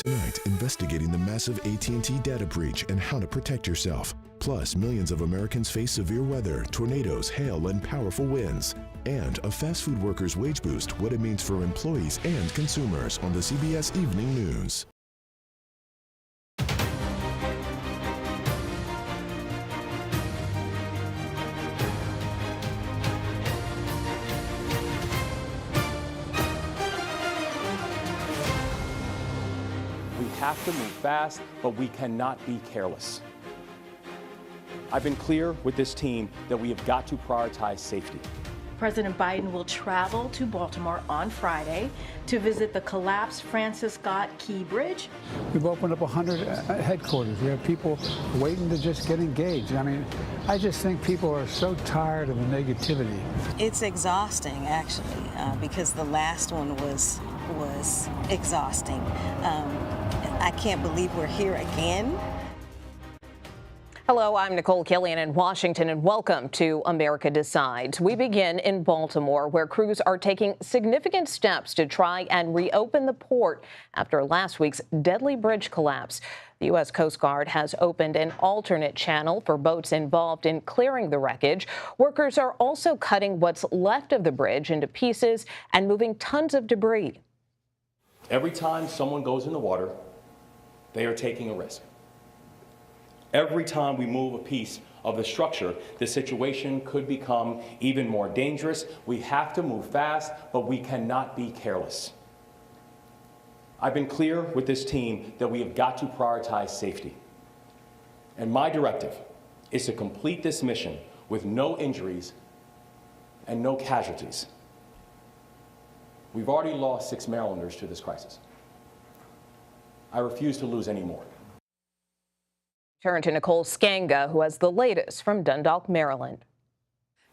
Tonight, investigating the massive AT&T data breach and how to protect yourself. Plus, millions of Americans face severe weather, tornadoes, hail, and powerful winds. And a fast food worker's wage boost, what it means for employees and consumers on the CBS Evening News. We have to move fast, but we cannot be careless. I've been clear with this team that we have got to prioritize safety. President Biden will travel to Baltimore on Friday to visit the collapsed Francis Scott Key Bridge. We've opened up 100 headquarters. We have people waiting to just get engaged. I mean, I just think people are so tired of the negativity. It's exhausting, actually, because the last one was exhausting. I can't believe we're here again. Hello, I'm Nicole Killian in Washington, and welcome to America Decides. We begin in Baltimore, where crews are taking significant steps to try and reopen the port after last week's deadly bridge collapse. The U.S. Coast Guard has opened an alternate channel for boats involved in clearing the wreckage. Workers are also cutting what's left of the bridge into pieces and moving tons of debris. Every time someone goes in the water, they are taking a risk. Every time we move a piece of the structure, the situation could become even more dangerous. We have to move fast, but we cannot be careless. I've been clear with this team that we have got to prioritize safety. And my directive is to complete this mission with no injuries and no casualties. We've already lost 6 Marylanders to this crisis. I refuse to lose any more. Turn to Nicole Skanga, who has the latest from Dundalk, Maryland.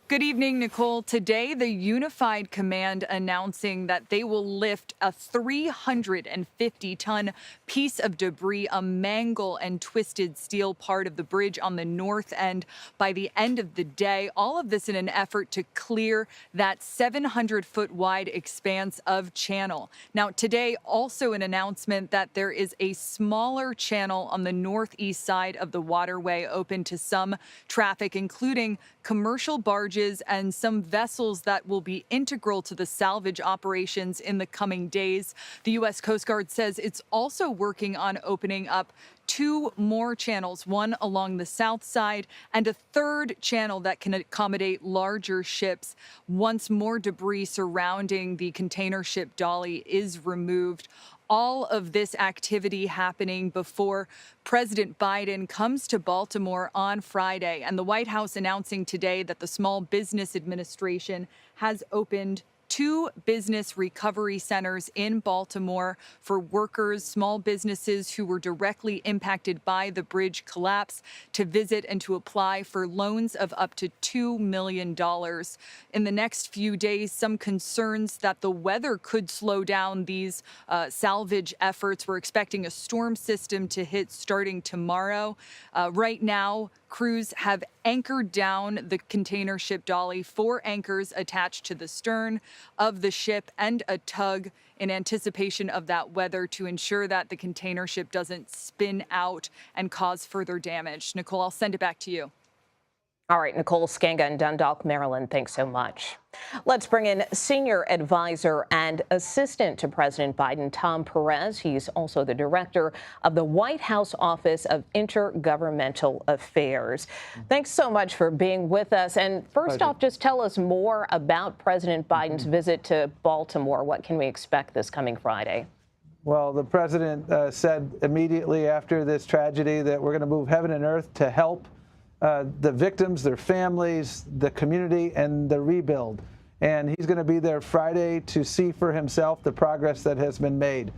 Good evening, Nicole. Today, the Unified Command announcing that they will lift a 350-ton piece of debris, a mangle and twisted steel part of the bridge on the north end by the end of the day. All of this in an effort to clear that 700-foot wide expanse of channel. Now, today, also an announcement that there is a smaller channel on the northeast side of the waterway open to some traffic, including commercial barges and some vessels that will be integral to the salvage operations in the coming days. The U.S. Coast Guard says it's also working on opening up 2 more channels, one along the south side and a third channel that can accommodate larger ships once more debris surrounding the container ship Dolly is removed. All of this activity happening before President Biden comes to Baltimore on Friday, and the White House announcing today that the Small Business Administration has opened 2 business recovery centers in Baltimore for workers, small businesses who were directly impacted by the bridge collapse to visit and to apply for loans of up to $2 million. In the next few days, some concerns that the weather could slow down these salvage efforts. We're expecting a storm system to hit starting tomorrow. Right now, crews have anchored down the container ship Dolly, 4 anchors attached to the stern of the ship and a tug in anticipation of that weather to ensure that the container ship doesn't spin out and cause further damage. Nicole, I'll send it back to you. All right, Nicole Skanga in Dundalk, Maryland, thanks so much. Let's bring in senior advisor and assistant to President Biden, Tom Perez. He's also the director of the White House Office of Intergovernmental Affairs. Thanks so much for being with us. And first off, just tell us more about President Biden's visit to Baltimore. What can we expect this coming Friday? Well, the president said immediately after this tragedy that we're going to move heaven and earth to help the victims, their families, the community, and the rebuild. And he's going to be there Friday to see for himself the progress that has been made.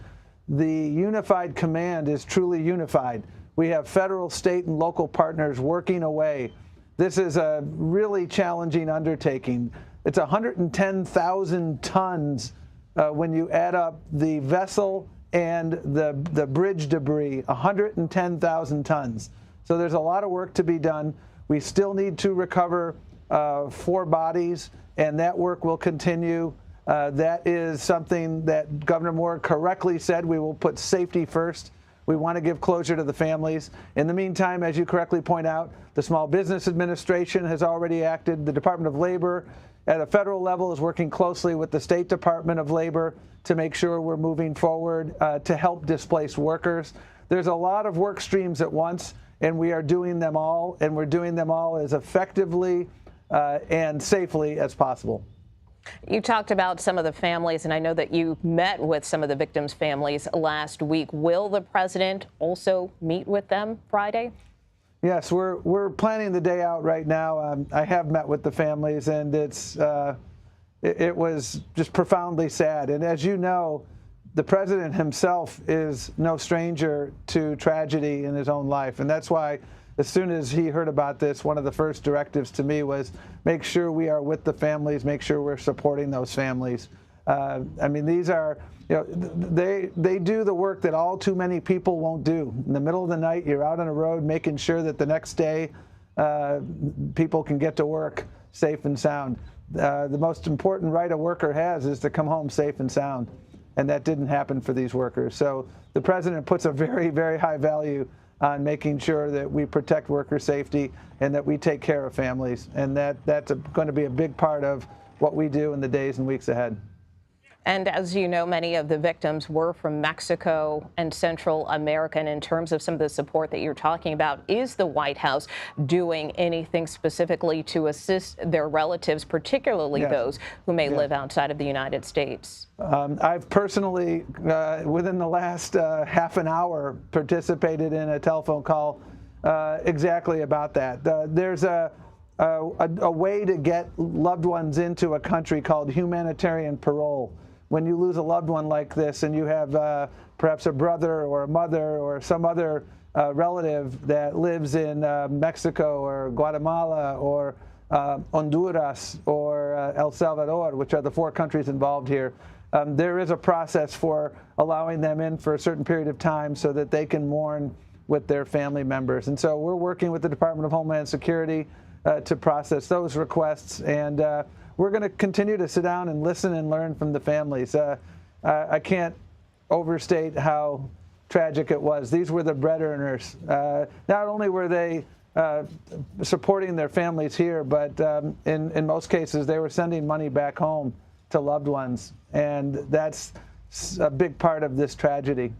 The Unified Command is truly unified. We have federal, state, and local partners working away. This is a really challenging undertaking. It's 110,000 tons when you add up the vessel and the bridge debris, 110,000 tons. So there's a lot of work to be done. We still need to recover 4 bodies, and that work will continue. That is something that Governor Moore correctly said. We will put safety first. We want to give closure to the families. In the meantime, as you correctly point out, the Small Business Administration has already acted. The Department of Labor at a federal level is working closely with the State Department of Labor to make sure we're moving forward to help displaced workers. There's a lot of work streams at once, and we are doing them all, and we're doing them all as effectively and safely as possible. You talked about some of the families, and I know that you met with some of the victims' families last week. Will the president also meet with them Friday? Yes, we're planning the day out right now. I have met with the families, and it was just profoundly sad. And as you know, the president himself is no stranger to tragedy in his own life, and that's why as soon as he heard about this, one of the first directives to me was make sure we are with the families, make sure we're supporting those families. I mean, these are, they do the work that all too many people won't do. In the middle of the night, you're out on a road making sure that the next day people can get to work safe and sound. The most important right a worker has is to come home safe and sound, and that didn't happen for these workers. So the president puts a very, very high value on making sure that we protect worker safety and that we take care of families. And that's going to be a big part of what we do in the days and weeks ahead. And as you know, many of the victims were from Mexico and Central America. And in terms of some of the support that you're talking about, is the White House doing anything specifically to assist their relatives, particularly those who may live outside of the United States? I've personally, within the last half an hour, participated in a telephone call exactly about that. There's a way to get loved ones into a country called humanitarian parole. When you lose a loved one like this and you have perhaps a brother or a mother or some other relative that lives in Mexico or Guatemala or Honduras or El Salvador, which are the 4 countries involved here, there is a process for allowing them in for a certain period of time so that they can mourn with their family members. And so we're working with the Department of Homeland Security to process those requests, and we're going to continue to sit down and listen and learn from the families. I can't overstate how tragic it was. These were the bread earners. Not only were they supporting their families here, but in most cases they were sending money back home to loved ones, and that's a big part of this tragedy.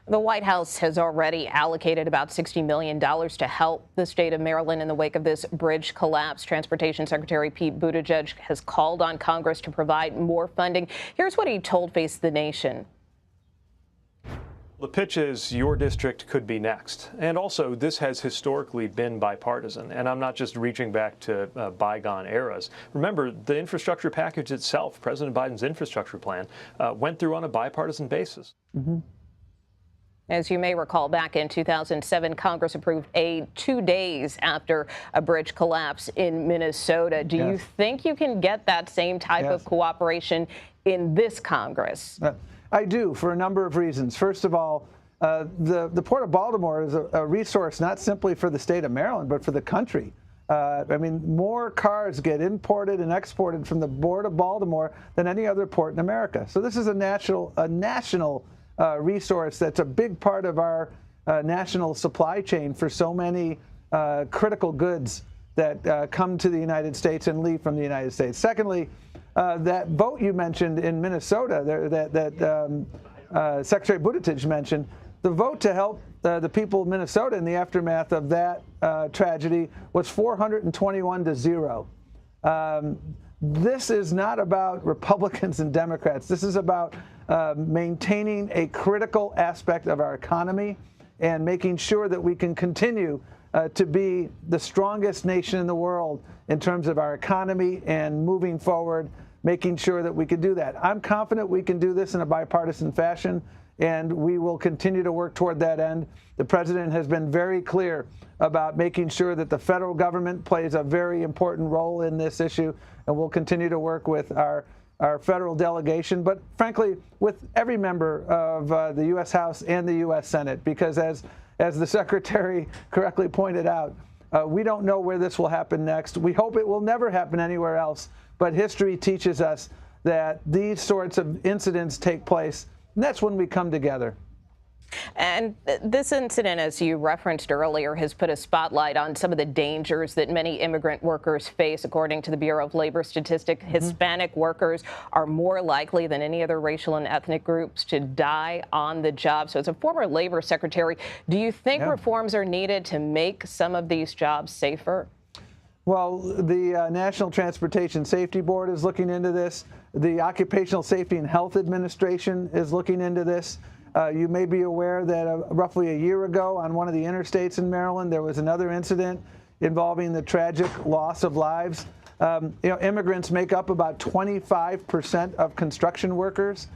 The White House has already allocated about $60 million to help the state of Maryland in the wake of this bridge collapse. Transportation Secretary Pete Buttigieg has called on Congress to provide more funding. Here's what he told Face the Nation. The pitch is your district could be next. And also, this has historically been bipartisan. And I'm not just reaching back to bygone eras. Remember, the infrastructure package itself, President Biden's infrastructure plan, went through on a bipartisan basis. Mm-hmm. As you may recall, back in 2007, Congress approved aid 2 days after a bridge collapse in Minnesota. Do you think you can get that same type of cooperation in this Congress? I do, for a number of reasons. First of all, the Port of Baltimore is a resource not simply for the state of Maryland, but for the country. I mean, more cars get imported and exported from the Port of Baltimore than any other port in America. So this is a national resource that's a big part of our national supply chain for so many critical goods that come to the United States and leave from the United States. Secondly, that vote you mentioned in Minnesota that Secretary Buttigieg mentioned, the vote to help the people of Minnesota in the aftermath of that tragedy was 421-0. This is not about Republicans and Democrats. This is about maintaining a critical aspect of our economy and making sure that we can continue to be the strongest nation in the world in terms of our economy and moving forward, making sure that we can do that. I'm confident we can do this in a bipartisan fashion, and we will continue to work toward that end. The president has been very clear about making sure that the federal government plays a very important role in this issue, and we'll continue to work with our federal delegation, but frankly, with every member of the U.S. House and the U.S. Senate, because as the Secretary correctly pointed out, we don't know where this will happen next. We hope it will never happen anywhere else, but history teaches us that these sorts of incidents take place, and that's when we come together. And this incident, as you referenced earlier, has put a spotlight on some of the dangers that many immigrant workers face. According to the Bureau of Labor Statistics, Hispanic workers are more likely than any other racial and ethnic groups to die on the job. So as a former labor secretary, do you think reforms are needed to make some of these jobs safer? Well, the National Transportation Safety Board is looking into this. The Occupational Safety and Health Administration is looking into this. You may be aware that roughly a year ago on one of the interstates in Maryland, there was another incident involving the tragic loss of lives. Immigrants make up about 25% of construction workers.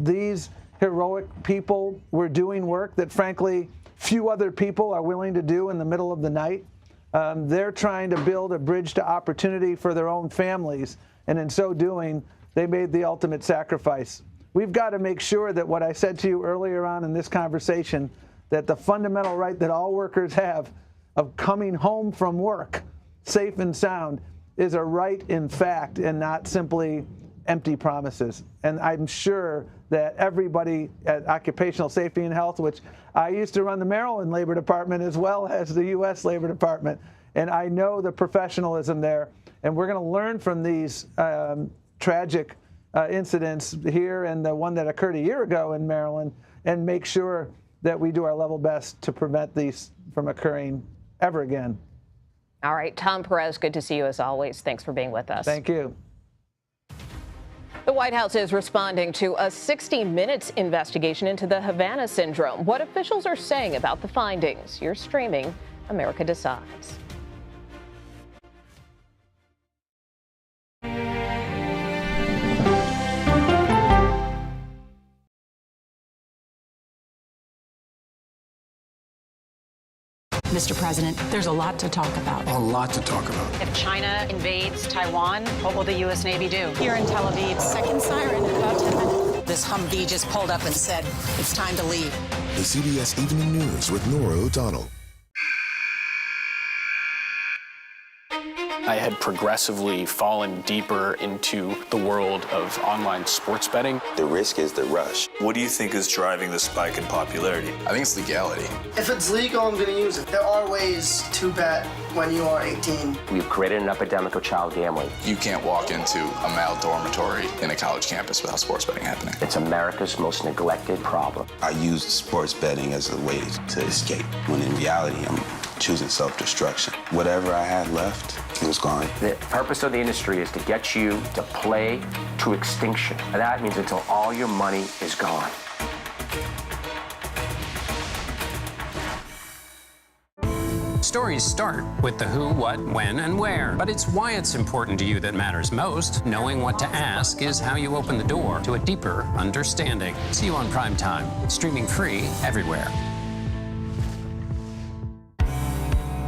These heroic people were doing work that, frankly, few other people are willing to do in the middle of the night. They're trying to build a bridge to opportunity for their own families, and in so doing, they made the ultimate sacrifice. We've got to make sure that what I said to you earlier on in this conversation, that the fundamental right that all workers have of coming home from work safe and sound is a right in fact and not simply empty promises. And I'm sure that everybody at Occupational Safety and Health, which I used to run the Maryland Labor Department as well as the U.S. Labor Department, and I know the professionalism there, and we're going to learn from these tragic incidents here and the one that occurred a year ago in Maryland, and make sure that we do our level best to prevent these from occurring ever again. All right, Tom Perez, good to see you as always. Thanks for being with us. Thank you. The White House is responding to a 60 Minutes investigation into the Havana syndrome. What officials are saying about the findings. You're streaming America Decides. Mr. President, there's a lot to talk about. A lot to talk about. If China invades Taiwan, what will the U.S. Navy do? Here in Tel Aviv, second siren in about 10 minutes. This Humvee just pulled up and said, it's time to leave. The CBS Evening News with Nora O'Donnell. I had progressively fallen deeper into the world of online sports betting. The risk is the rush. What do you think is driving the spike in popularity? I think it's legality. If it's legal, I'm going to use it. There are ways to bet when you are 18. We've created an epidemic of child gambling. You can't walk into a male dormitory in a college campus without sports betting happening. It's America's most neglected problem. I used sports betting as a way to escape, when in reality, I'm choosing self-destruction. Whatever I had left, it was gone. The purpose of the industry is to get you to play to extinction. And that means until all your money is gone. Stories start with the who, what, when, and where. But it's why it's important to you that matters most. Knowing what to ask is how you open the door to a deeper understanding. See you on Prime Time, streaming free everywhere.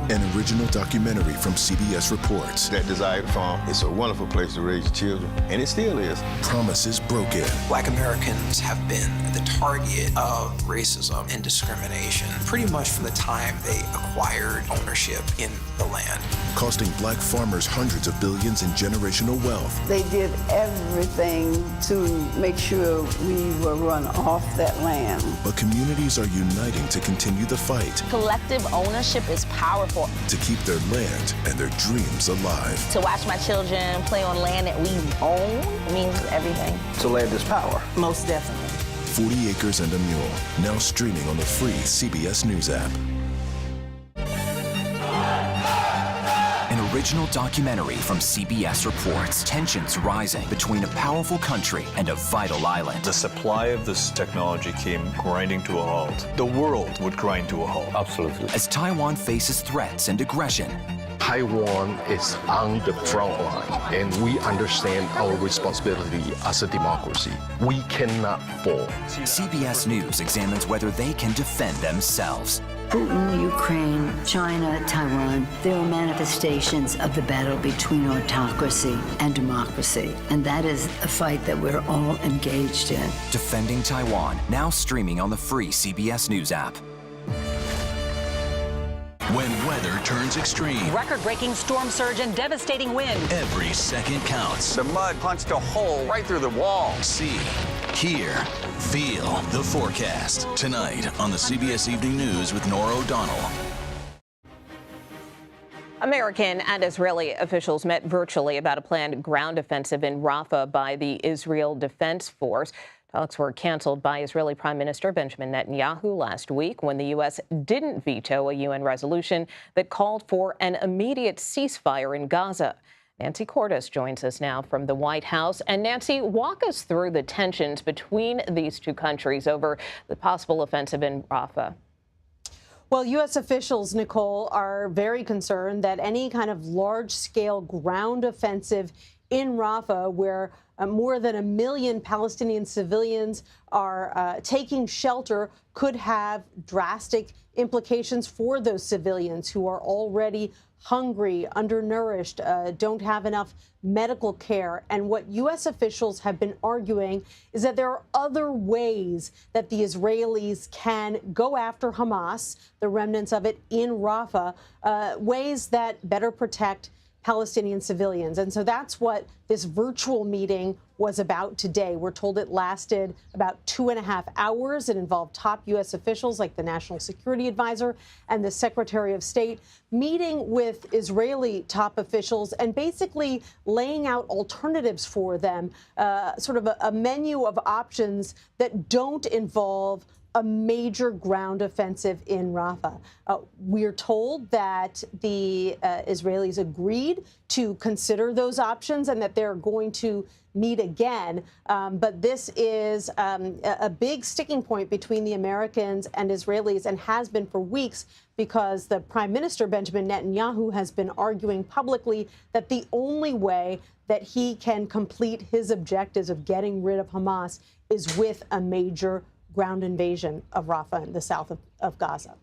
An original documentary from CBS Reports. That desired farm, it's a wonderful place to raise children, and it still is. Promises broken. Black Americans have been the target of racism and discrimination pretty much from the time they acquired ownership in the land. Costing black farmers hundreds of billions in generational wealth. They did everything to make sure we were run off that land. But communities are uniting to continue the fight. Collective ownership is powerful. To keep their land and their dreams alive. To watch my children play on land that we own means everything. So land is power. Most definitely. 40 Acres and a Mule, now streaming on the free CBS News app. An original documentary from CBS Reports. Tensions rising between a powerful country and a vital island. The supply of this technology came grinding to a halt. The world would grind to a halt. Absolutely. As Taiwan faces threats and aggression. Taiwan is on the front line, and we understand our responsibility as a democracy. We cannot fall. CBS News examines whether they can defend themselves. Putin, Ukraine, China, Taiwan, there are manifestations of the battle between autocracy and democracy. And that is a fight that we're all engaged in. Defending Taiwan, now streaming on the free CBS News app. When weather turns extreme, Record-breaking storm surge and devastating wind. every second counts. The mud punched a hole right through the wall. See, hear, feel the forecast. Tonight on the CBS Evening News with Norah O'Donnell. American and Israeli officials met virtually about a planned ground offensive in Rafah by the Israel Defense Force. Talks were canceled by Israeli Prime Minister Benjamin Netanyahu last week when the U.S. didn't veto a UN resolution that called for an immediate ceasefire in Gaza. Nancy Cordes joins us now from the White House. And Nancy, walk us through the tensions between these two countries over the possible offensive in Rafah. Well, U.S. officials, Nicole, are very concerned that any kind of large-scale ground offensive in Rafah, where more than 1 million Palestinian civilians are taking shelter, could have drastic implications for those civilians who are already hungry, undernourished, don't have enough medical care. And what U.S. officials have been arguing is that there are other ways that the Israelis can go after Hamas, the remnants of it in Rafah, ways that better protect Palestinian civilians. And so that's what this virtual meeting was about today. We're told it lasted about 2.5 hours. It involved top U.S. officials like the National Security Advisor and the Secretary of State meeting with Israeli top officials and basically laying out alternatives for them, sort of a menu of options that don't involve a major ground offensive in Rafah. We're told that the Israelis agreed to consider those options and that they're going to meet again. But this is a big sticking point between the Americans and Israelis and has been for weeks because the Prime Minister, Benjamin Netanyahu, has been arguing publicly that the only way that he can complete his objectives of getting rid of Hamas is with a major ground invasion of Rafah in the south of Gaza.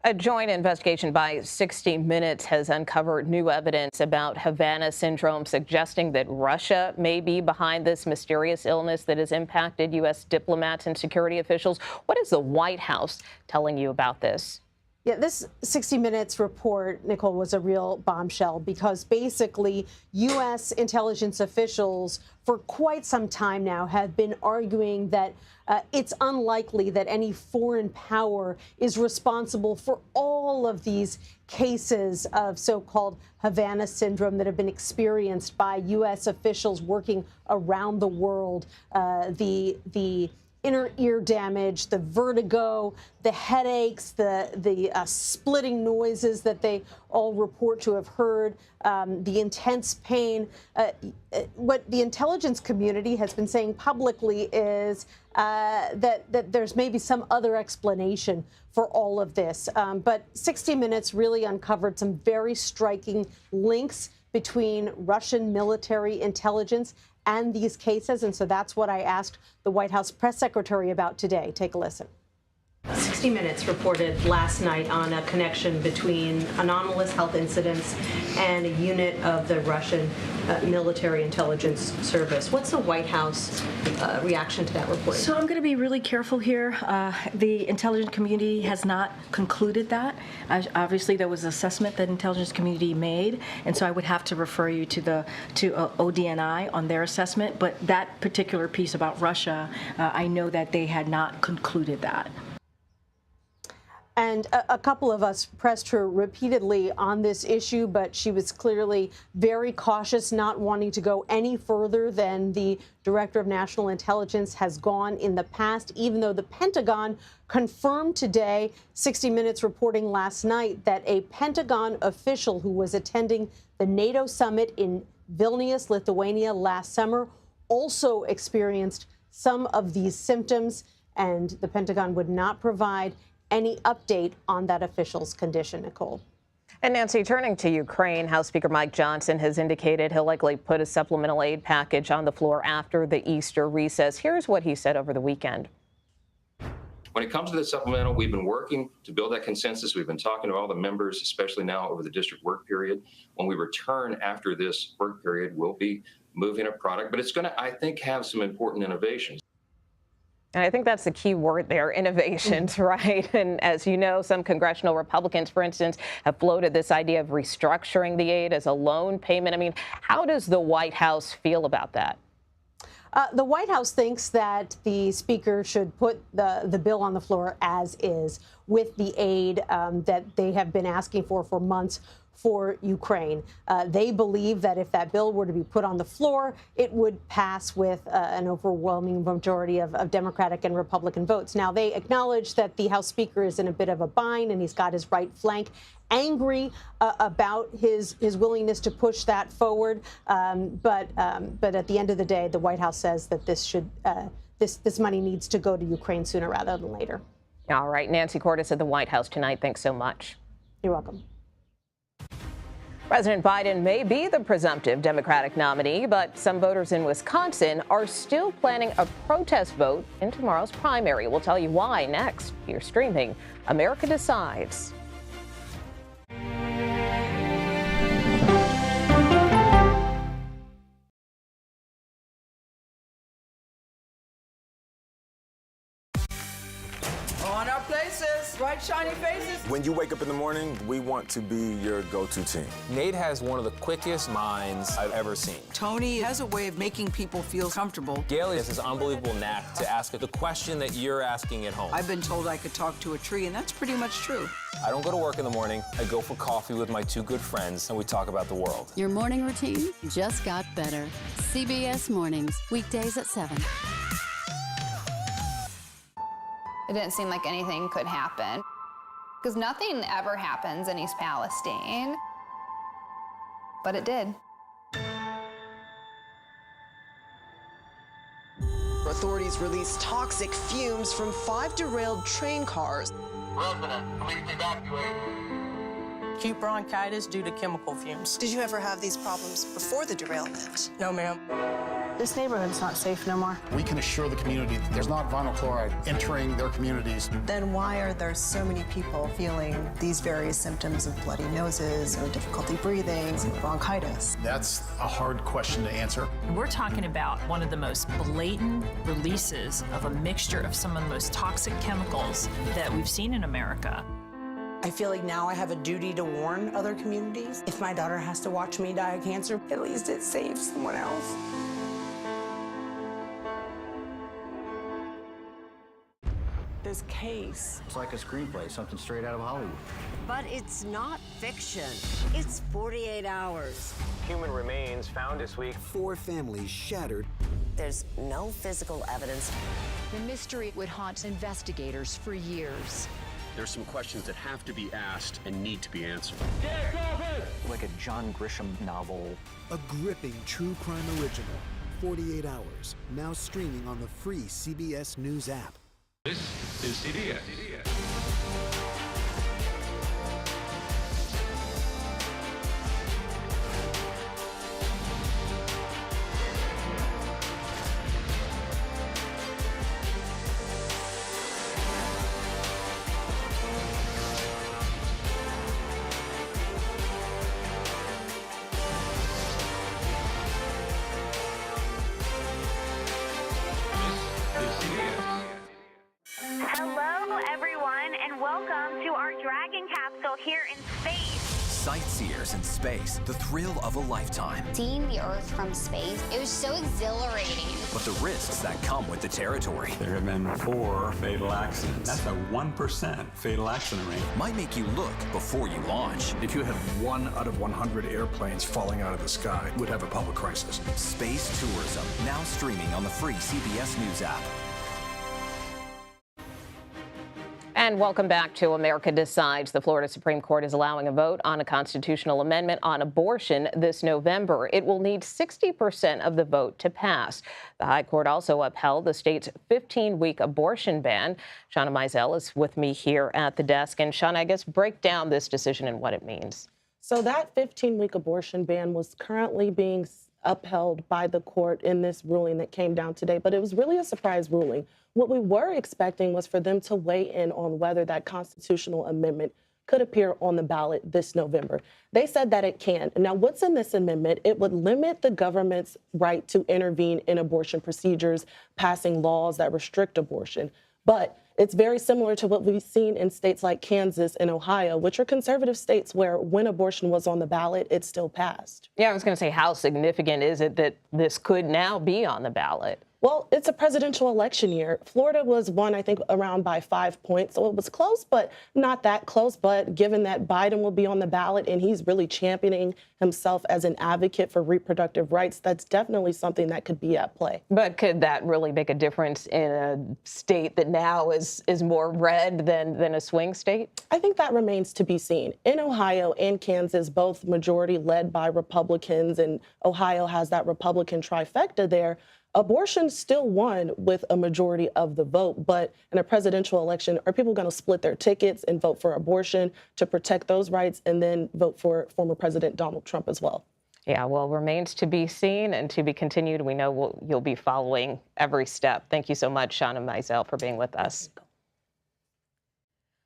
A joint investigation by 60 Minutes has uncovered new evidence about Havana syndrome, suggesting that Russia may be behind this mysterious illness that has impacted U.S. diplomats and security officials. What is the White House telling you about this? Yeah, this 60 Minutes report, Nicole, was a real bombshell because basically U.S. intelligence officials for quite some time now have been arguing that it's unlikely that any foreign power is responsible for all of these cases of so-called Havana syndrome that have been experienced by U.S. officials working around the world. The inner ear damage, the vertigo, the headaches, the splitting noises that they all report to have heard, the intense pain. What the intelligence community has been saying publicly is that there's maybe some other explanation for all of this. But 60 Minutes really uncovered some very striking links between Russian military intelligence and these cases. And so that's what I asked the White House press secretary about today. Take a listen. 60 Minutes reported last night on a connection between anomalous health incidents and a unit of the Russian military intelligence service. What's the White House reaction to that report? So I'm going to be really careful here. The intelligence community has not concluded that. Obviously, there was an assessment that intelligence community made, and so I would have to refer you to ODNI on their assessment. But that particular piece about Russia, I know that they had not concluded that. And a couple of us pressed her repeatedly on this issue, but she was clearly very cautious, not wanting to go any further than the Director of National Intelligence has gone in the past, even though the Pentagon confirmed today, 60 Minutes reporting last night, that a Pentagon official who was attending the NATO summit in Vilnius, Lithuania last summer also experienced some of these symptoms, and the Pentagon would not provide any update on that official's condition, Nicole. And Nancy, turning to Ukraine, House Speaker Mike Johnson has indicated he'll likely put a supplemental aid package on the floor after the Easter recess. Here's what he said over the weekend. When it comes to the supplemental, we've been working to build that consensus. We've been talking to all the members, especially now over the district work period. When we return after this work period, we'll be moving a product, but it's going to, I think, have some important innovations. And I think that's the key word there, innovations, right? And as you know, some congressional Republicans, for instance, have floated this idea of restructuring the aid as a loan payment. I mean, how does the White House feel about that? The White House thinks that the Speaker should put the bill on the floor as is, with the aid that they have been asking for months for Ukraine. They believe that if that bill were to be put on the floor, it would pass with an overwhelming majority of Democratic and Republican votes. Now, they acknowledge that the House Speaker is in a bit of a bind, and he's got his right flank angry about his willingness to push that forward. But at the end of the day, the White House says that this money needs to go to Ukraine sooner rather than later. All right, Nancy Cordes at the White House tonight. Thanks so much. You're welcome. President Biden may be the presumptive Democratic nominee, but some voters in Wisconsin are still planning a protest vote in tomorrow's primary. We'll tell you why next. You're streaming America Decides. On our places, bright, shiny faces. When you wake up in the morning, we want to be your go-to team. Nate has one of the quickest minds I've ever seen. Tony has a way of making people feel comfortable. Gail has this unbelievable knack to ask the question that you're asking at home. I've been told I could talk to a tree, and that's pretty much true. I don't go to work in the morning. I go for coffee with my two good friends, and we talk about the world. Your morning routine just got better. CBS Mornings, weekdays at 7. It didn't seem like anything could happen, because nothing ever happens in East Palestine, but it did. Authorities released toxic fumes from 5 derailed train cars. Resident, please evacuate. Acute bronchitis due to chemical fumes. Did you ever have these problems before the derailment? No, ma'am. This neighborhood's not safe no more. We can assure the community that there's not vinyl chloride entering their communities. Then why are there so many people feeling these various symptoms of bloody noses or difficulty breathing or bronchitis? That's a hard question to answer. We're talking about one of the most blatant releases of a mixture of some of the most toxic chemicals that we've seen in America. I feel like now I have a duty to warn other communities. If my daughter has to watch me die of cancer, at least it saves someone else. This case. It's like a screenplay, something straight out of Hollywood. But it's not fiction. It's 48 hours. Human remains found this week. 4 families shattered. There's no physical evidence. The mystery would haunt investigators for years. There's some questions that have to be asked and need to be answered. Like a John Grisham novel. A gripping true crime original. 48 hours. Now streaming on the free CBS News app. This is CBS. Hello, everyone, and welcome to our Dragon capsule here in space. Sightseers in space, the thrill of a lifetime. Seeing the Earth from space, it was so exhilarating. But the risks that come with the territory. There have been 4 fatal accidents. That's a 1% fatal accident rate. Might make you look before you launch. If you had 1 out of 100 airplanes falling out of the sky, we'd have a public crisis. Space tourism, now streaming on the free CBS News app. And welcome back to America Decides. The Florida Supreme Court is allowing a vote on a constitutional amendment on abortion this November. It will need 60% of the vote to pass. The High Court also upheld the state's 15-week abortion ban. Shauna Mizell is with me here at the desk. And Shauna, I guess break down this decision and what it means. So that 15-week abortion ban was currently being upheld by the court in this ruling that came down today, but it was really a surprise ruling. What we were expecting was for them to weigh in on whether that constitutional amendment could appear on the ballot this November. They said that it can. Now, what's in this amendment? It would limit the government's right to intervene in abortion procedures, passing laws that restrict abortion. But it's very similar to what we've seen in states like Kansas and Ohio, which are conservative states where when abortion was on the ballot, it still passed. Yeah, I was going to say, how significant is it that this could now be on the ballot? Well, it's a presidential election year. Florida was won, I think, around by 5 points. So it was close, but not that close. But given that Biden will be on the ballot and he's really championing himself as an advocate for reproductive rights, that's definitely something that could be at play. But could that really make a difference in a state that now is more red than a swing state? I think that remains to be seen. In Ohio and Kansas, both majority led by Republicans, and Ohio has that Republican trifecta there. Abortion still won with a majority of the vote, but in a presidential election, are people going to split their tickets and vote for abortion to protect those rights and then vote for former President Donald Trump as well? Yeah, well, remains to be seen and to be continued. We know you'll be following every step. Thank you so much, Shauna Mizell, for being with us.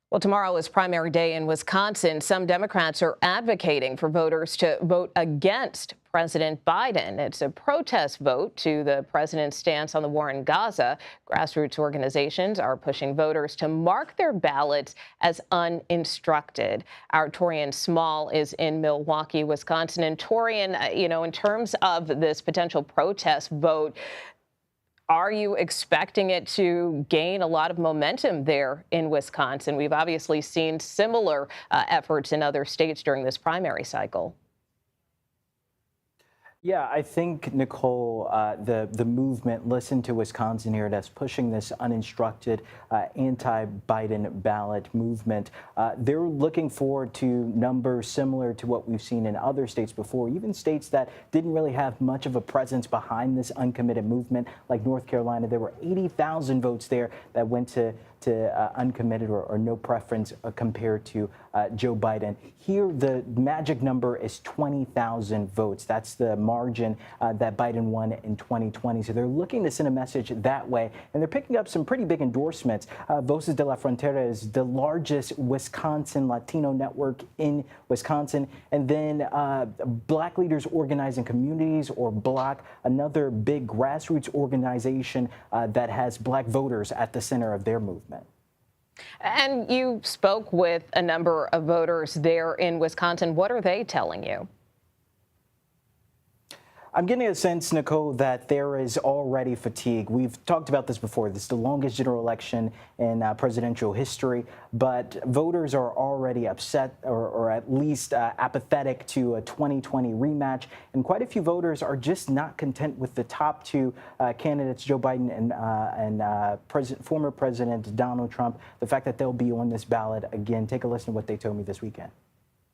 Well, tomorrow is primary day in Wisconsin. Some Democrats are advocating for voters to vote against President Biden. It's a protest vote to the president's stance on the war in Gaza. Grassroots organizations are pushing voters to mark their ballots as uninstructed. Our Torian Small is in Milwaukee, Wisconsin. And Torian, in terms of this potential protest vote, are you expecting it to gain a lot of momentum there in Wisconsin? We've obviously seen similar efforts in other states during this primary cycle. Yeah, I think, Nicole, the movement, Listen to Wisconsin here, that's pushing this uninstructed anti-Biden ballot movement. They're looking forward to numbers similar to what we've seen in other states before, even states that didn't really have much of a presence behind this uncommitted movement, like North Carolina. There were 80,000 votes there that went to uncommitted or no preference compared to Joe Biden. Here, the magic number is 20,000 votes. That's the margin that Biden won in 2020. So they're looking to send a message that way, and they're picking up some pretty big endorsements. Voces de la Frontera is the largest Wisconsin Latino network in Wisconsin. And then Black Leaders Organizing Communities, or BLOC, another big grassroots organization that has Black voters at the center of their movement. And you spoke with a number of voters there in Wisconsin. What are they telling you? I'm getting a sense, Nicole, that there is already fatigue. We've talked about this before. This is the longest general election in presidential history, but voters are already upset or at least apathetic to a 2020 rematch. And quite a few voters are just not content with the top two candidates, Joe Biden and former President Donald Trump, the fact that they'll be on this ballot again. Take a listen to what they told me this weekend.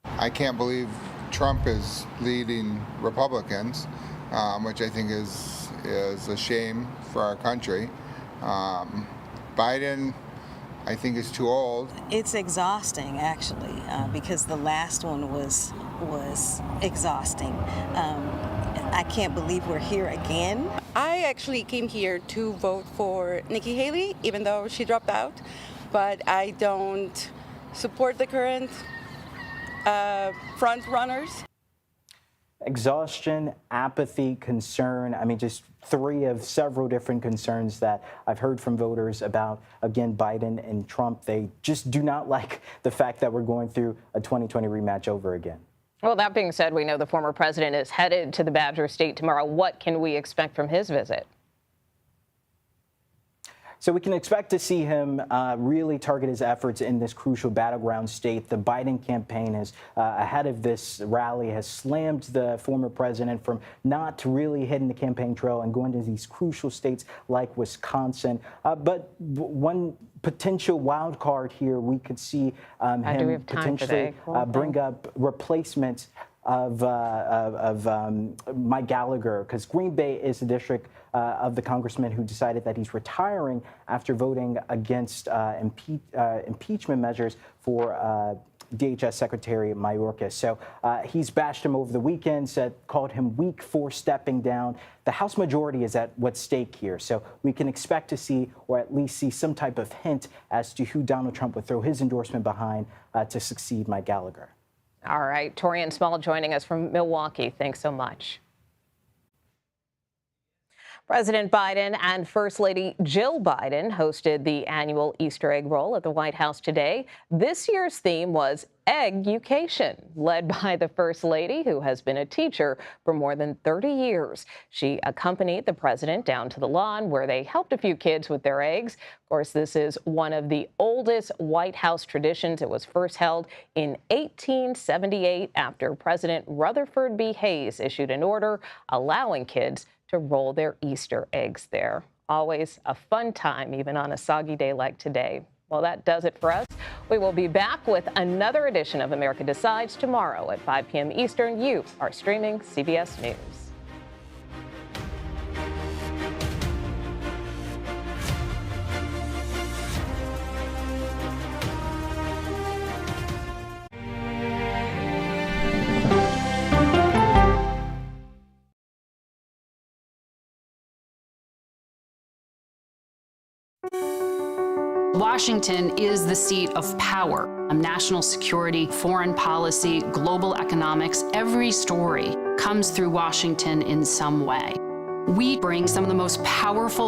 I can't believe Trump is leading Republicans, which I think is a shame for our country. Biden, I think, is too old. It's exhausting, actually, because the last one was exhausting. I can't believe we're here again. I actually came here to vote for Nikki Haley, even though she dropped out, but I don't support the current front runners. Exhaustion, apathy, concern. I mean, just three of several different concerns that I've heard from voters about, again, Biden and Trump. They just do not like the fact that we're going through a 2020 rematch over again. Well, that being said, we know the former president is headed to the Badger State tomorrow. What can we expect from his visit? So we can expect to see him really target his efforts in this crucial battleground state. The Biden campaign has, ahead of this rally, has slammed the former president from not really hitting the campaign trail and going to these crucial states like Wisconsin. But one potential wild card here, we could see him potentially bring up replacements of Mike Gallagher, because Green Bay is the district of the congressman who decided that he's retiring after voting against impeachment measures for DHS Secretary Mayorkas. So he's bashed him over the weekend, called him weak for stepping down. The House majority is at what's stake here. So we can expect to see, or at least see, some type of hint as to who Donald Trump would throw his endorsement behind to succeed Mike Gallagher. All right. Torian Small joining us from Milwaukee. Thanks so much. President Biden and First Lady Jill Biden hosted the annual Easter egg roll at the White House today. This year's theme was Egg-ucation, led by the First Lady, who has been a teacher for more than 30 years. She accompanied the president down to the lawn where they helped a few kids with their eggs. Of course, this is one of the oldest White House traditions. It was first held in 1878 after President Rutherford B. Hayes issued an order allowing kids to roll their Easter eggs there. Always a fun time, even on a soggy day like today. Well, that does it for us. We will be back with another edition of America Decides tomorrow at 5 p.m. Eastern. You are streaming CBS News. Washington is the seat of power. National security, foreign policy, global economics, every story comes through Washington in some way. We bring some of the most powerful